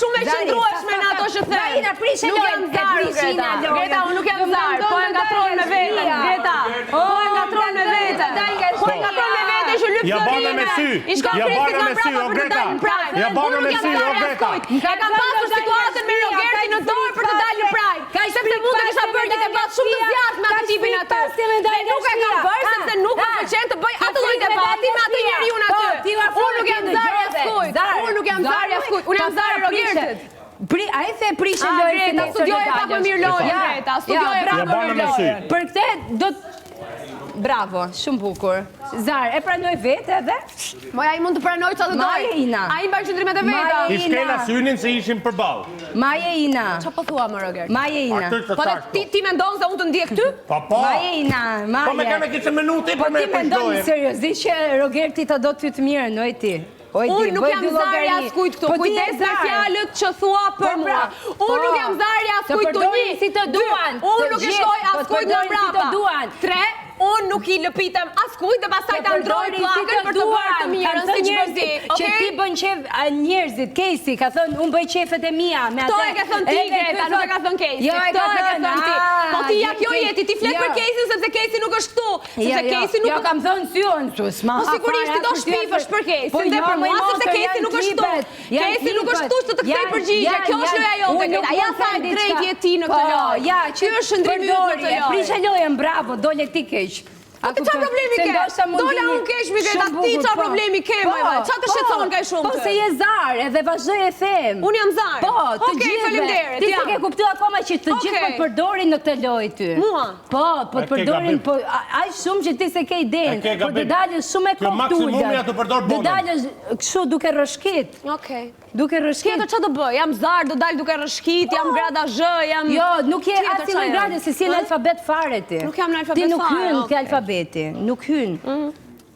shumë e qëndrueshme në ato që them. Marina, prishe lojën. Greta, unë nuk jam zarë. Po e ngatron me veten. Greta, po e ngatron me veten. Po e ngatron me veten që lyp Florina. I shkon Kristi nga brapa për të dalë në Pride. Ja bana me sy, o Greta. E kam pasur situatën me Rogertin në dorë për të dalë në Pride. Sepse mund të kisha bërë një debat shumë të zjarrt me atë tipin atë. Dhe nuk e kam bërë sepse nuk më pëlqen të bëj atë lloj debati me atë njeriu aty. Unë nuk jam zarë askujt. Unë nuk jam zarë askujt. Unë jam zarë Rogertit. A e the prishe lojën. Greta, studioje pak më mirë lojën, Greta. Studioje pak më mirë lojën. Për këtë do të... Bravo, shumë bukur. Zar, e pranoj vete edhe? Moja i mund të pranoj që të dojë. Ina. A i mba qëndrimet e veta. I shkela synin se ishim përballë. Maje Ina. Qa po thua më, Roger? Maje Ina. Po dhe ti mendon se unë të ndjek ty? Po. Maje Ina, Maje. Po me keme kishe minuti po për me ti mendon seriozisht që Rogerti të do ty të mirë, në e ti? Unë nuk jam zarja s'kujt këtu, kujdes me fjalët që thua për mua. Unë nuk jam zarja s'kujt të një. Si të duan. Unë nuk e shkoj askujt në brapa. 3, unë nuk i lëpitem askujt dhe pastaj ta ndroj pllakën për të bërë të mirën si çfarëzi. Që ti bën qef njerëzit, Kesi ka thënë unë bëj qefet e mia me atë. Kto e ka thënë ti, Greta, nuk e ka thënë Kesi. Kto e ka thënë ti. Po ti ja kjo jeti, ti flet për Kesin sepse Kesi nuk është këtu. Sepse Kesi nuk. Jo kam thënë sy unë, s'ma. Po sigurisht ti do shpifësh për Kesin, dhe për mua sepse Kesi nuk është këtu. Kesi nuk është këtu që të kthej përgjigje. Kjo është loja jote, Greta. Ja sa drejtje ti në këtë lojë. Ja, ky është shndrimi yt në këtë lojë. Prishe lojën, bravo, dole ti keq. Po ti çfarë problemi ke? Dola unë keq mi Greta, ti çfarë problemi ke më vaj? Çfarë të shqetëson kaq shumë? Po se je zar, edhe vazhdoj e them. Unë jam zar. Po, të gjithë. Okej, faleminderit. Ti s'e ke kuptuar akoma që të gjithë po të përdorin në këtë lojë ty. Mua? Po, po të përdorin, po aq shumë që ti s'e ke idenë. Po të dalësh shumë e koptuar. Maksimumi ja të përdor bonën. Do dalësh kështu duke rrëshkit. Okej. Duke rrëshkit. Tjetër çfarë do bëj? Jam zar, do dal duke rrëshkit, jam grada zh, jam. Jo, nuk je as në gradë se si në alfabet fare ti. Nuk jam në alfabet fare. Ti nuk hyn ke alfabeti, nuk hyn.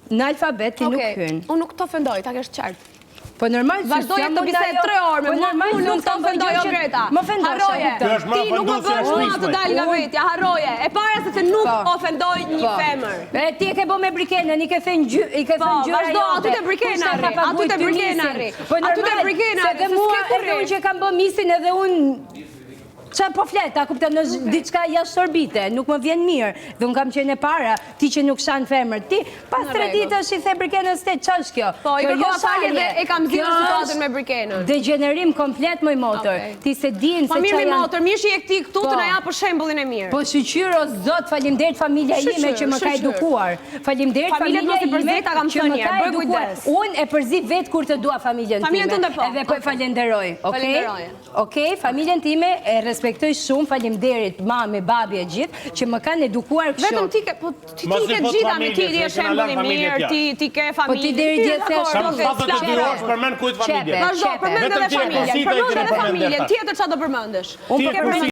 Në alfabet ti nuk hyn. Unë nuk të ofendoj, ta kesh qartë. Po normal vazhdoj të bisedë 3 orë me mua, unë nuk të ofendoj o Greta. Harroje. Ti nuk më bën mua të dal nga vetja, harroje. E para se nuk ofendoj një femër. Ti e ke bë me Brikenën, i ke thënë gjyra jote. Vazhdo, aty te Brikenari, aty te Brikenari. Aty te Brikenari, se mua edhe unë që kam bë misin edhe unë qa po flet, a kupton në diçka jashtë orbite, nuk më vjen mirë, dhe unë kam qenë e para, ti që nuk shanë femër, ti pas 3 ditësh i the Brikenës te, qa është kjo? Po, i kërkova falje dhe e kam zgjidhur situatën me Brikenën. Degenerim komplet më i motor, ti se din se qa janë... Po mirë mi motor, mirë që je këti këtu të na ja për shembullin e mirë. Po shqyqyr o zot, faleminderit familja ime që më ka edukuar, faleminderit familja ime që më ka edukuar. Unë e përzi vetë kur të dua familjen time, edhe po e falenderoj, okej? Familjen time e respektoj shumë, faleminderit mami, babi e gjithë që më kanë edukuar kështu. Vetëm ti ke, po ti ke gjitha me ti je shembull i mirë, ti ke familje. Po ti deri dje thesh shumë të dyrosh përmend kujt familje. Vazhdo, përmend edhe familjen. Përmend edhe familjen. Tjetër çfarë do përmendesh? Unë po